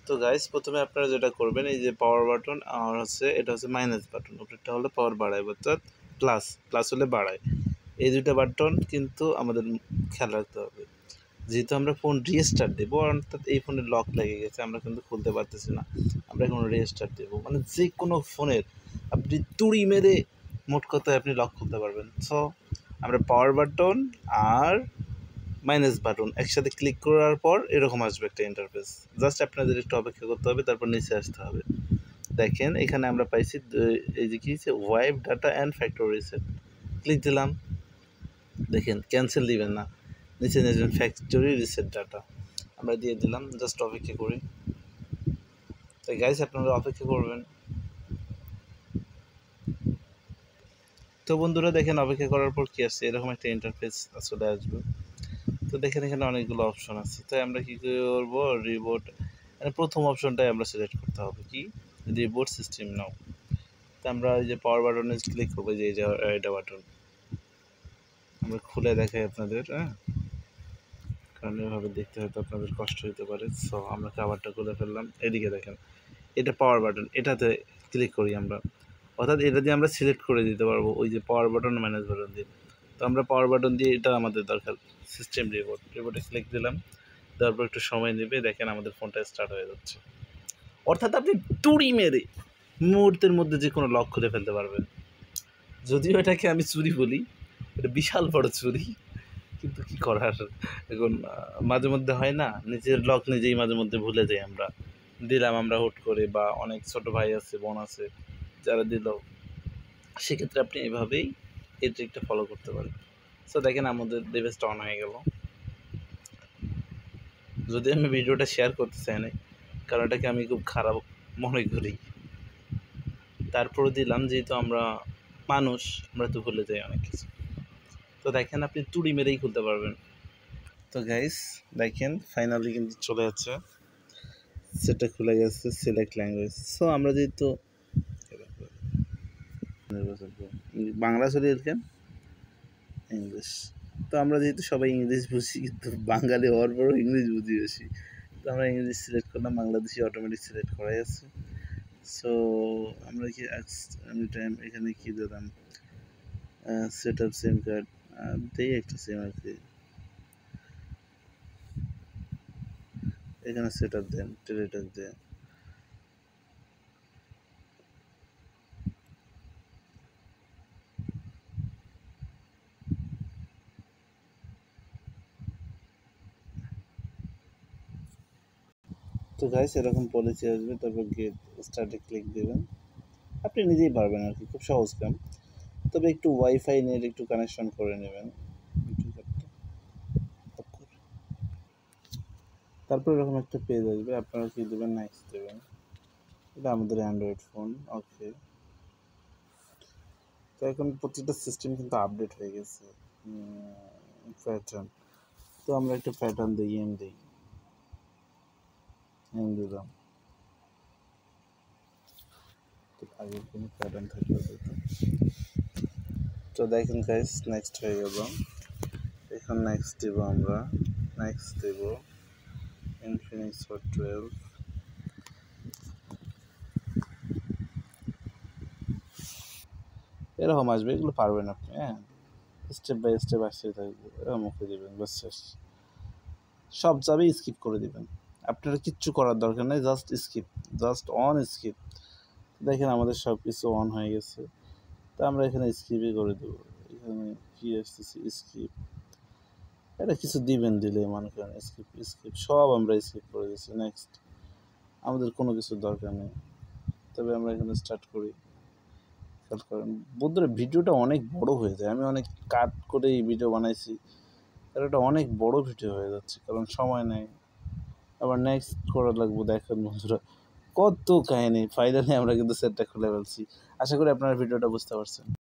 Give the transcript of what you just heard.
তো গাইস প্রথমে আপনারা যেটা করবেন এই যে পাওয়ার বাটন আর হচ্ছে এটা হচ্ছে মাইনাস বাটন, উপরেরটা হলে পাওয়ার বাড়ায় অর্থাৎ প্লাস, প্লাস হলে বাড়ায়। এই দুইটা বাটন কিন্তু আমাদের খেয়াল রাখতে হবে। যেহেতু আমরা ফোন রিস্টার্ট দেবো, অর্থাৎ এই ফোনের লক লেগে গেছে, আমরা কিন্তু খুলতে পারতেছি না, আমরা এখন রিস্টার্ট দেবো, মানে যে কোনো ফোনের আপনি তুড়ি মেরে মোট কথায় আপনি লক খুলতে পারবেন। সো আমরা পাওয়ার বাটন আর মাইনাস বাটন একসাথে ক্লিক করার পর এরকম আসবে একটা ইন্টারফেস। জাস্ট আপনাদের একটু অপেক্ষা করতে হবে, তারপর নিচে আসতে হবে। দেখেন এখানে আমরা পাইছি এই যে কি wipe data and factory reset, click দিলাম। দেখেন ক্যান্সেল দিবেন না, নিচে নেবেন ফ্যাক্টরি রিসেট ডাটা, আমরা দিয়ে দিলাম। জাস্ট অপেক্ষা করি। তাই গাইস আপনারা অপেক্ষা করবেন। তো বন্ধুরা দেখেন অপেক্ষা করার পর কি আসছে, এরকম একটা ইন্টারফেস চলে আসবে। তো দেখেন এখানে অনেকগুলো অপশন আছে, তাই আমরা কি করবো, রিবোট, প্রথম অপশনটাই আমরা সিলেক্ট করতে হবে, কি রিবোট সিস্টেম নাও। তো আমরা এই যে পাওয়ার বাটনে ক্লিক করবো, যে এই যে এটা বাটন আমরা খুলে দেখাই আপনাদের, হ্যাঁ, কারণ এভাবে দেখতে হয়তো আপনাদের কষ্ট হতে পারে। সো আমরা কাভারটা খুলে ফেললাম। এদিকে দেখেন এটা পাওয়ার বাটন, এটাতে ক্লিক করি আমরা, অর্থাৎ এটা দিয়ে আমরা সিলেক্ট করে দিতে পারবো ওই যে পাওয়ার বাটন মাইনাস বাটন দিয়ে। তো আমরা পাওয়ার বাটন দিয়ে এটা আমাদের দরকার, সিস্টেম রিবোটে ক্লিক দিলাম। তারপর একটু সময় নেবে, দেখেন আমাদের ফোনটা স্টার্ট হয়ে যাচ্ছে। অর্থাৎ আপনি তুড়ি মেরে মুহূর্তের মধ্যে যে কোনো লক খুলে ফেলতে পারবেন। যদিও এটাকে আমি চুরি বলি, এটা বিশাল বড় চুরি, কিন্তু কি করার, এখন মাঝে মধ্যে হয় না, নিজের লক নিজেই মাঝে মধ্যে ভুলে যাই আমরা, দিলাম আমরা হুট করে, বা অনেক ছোট ভাই আছে বোন আছে যারা দিল, সেক্ষেত্রে আপনি এভাবেই এই ট্রিকটা ফলো করতে পারেন। সো দেখেন আমাদের ডিভাইসটা অন হয়ে গেল। যদি আমি ভিডিওটা শেয়ার করতে চাই না, কারণ এটাকে আমি খুব খারাপ মনে করি, তারপরে দিলাম, যেহেতু আমরা মানুষ, আমরা তো ভুলে যাই অনেক কিছু। তো দেখেন আপনি তুড়ি মেরেই খুলতে পারবেন। তো গাইস দেখেন ফাইনালি কিন্তু চলে যাচ্ছে, সেটা খুলে গেছে, সিলেক্ট ল্যাঙ্গুয়েজ। সো আমরা যেহেতু বাংলা চলে এরকেন ইংলিশ, তো আমরা যেহেতু সবাই ইংলিশ বুঝি, কিন্তু বাঙালি হওয়ার পরও ইংলিশ বুঝি বেশি, তো আমরা ইংলিশ সিলেক্ট করলাম, বাংলাদেশি অটোমেটিক সিলেক্ট করাই আছে। সো আমরা কি এনি টাইম এখানে কি দিলাম, সেট আপ সিম কার্ড দিই, একটা সিম আর কি এখানে সেট আপ দেন, টেলিটক দেন। তো গাইস এরকম পলিসি আসবে, তারপর গেট স্টার্টে ক্লিক দেবেন, আপনি নিজেই পারবেন আর কি, খুব সহজ কাম। তবে একটু ওয়াইফাই নেট একটু কানেকশন করে নেবেন, তারপর এরকম একটা পেজ আসবে, আপনারা কি দেবেন, নেক্সট দেবেন। এটা আমাদের অ্যান্ড্রয়েড ফোন, ওকে। তো এখন প্রতিটা সিস্টেম কিন্তু আপডেট হয়ে গেছে। প্যাটার্ন, তো আমরা একটা প্যাটার্ন দিই, এম দিলাম, তো আগের কোনো প্যাটার্ন থাকলে হতো। তো দেখেন গাইস নেক্সট হয়ে গেল, এখন নেক্সট দেবো আমরা, নেক্সট দেব ইনফিনিক্স হট 12। এরকম আসবে, এগুলো পারবেন আপনি, হ্যাঁ, স্টেপ বাই স্টেপ আসতে থাকবে, এরকম ওকে দেবেন, বাস শেষ। সব যাবে স্কিপ করে দিবেন, আপনারা কিচ্ছু করার দরকার নেই, just skip, just on skip. দেখেন আমাদের সব কিছু অন হয়ে গেছে, তো আমরা এখানে স্কিপই করে দেবো। এখানে কি আসতেছে, স্কিপ, এটা কিছু দিবেন, দিলে মনে করেন স্কিপ স্কিপ সব আমরা স্কিপ করে দিচ্ছি, নেক্সট, আমাদের কোনো কিছুর দরকার নেই। তবে আমরা এখানে স্টার্ট করি। করেন বন্ধুরা, ভিডিওটা অনেক বড় হয়ে যায়, আমি অনেক কাট করে এই ভিডিও বানাইছি, আর এটা অনেক বড় ভিডিও হয়ে যাচ্ছে, কারণ সময় নেই, আবার নেক্সট করা লাগবে। দেখেন বন্ধুরা কত কাহিনী, ফাইনালি আমরা কিন্তু সেটটা খুলে ফেলছি। আশা করি আপনারা ভিডিওটা বুঝতে পারছেন।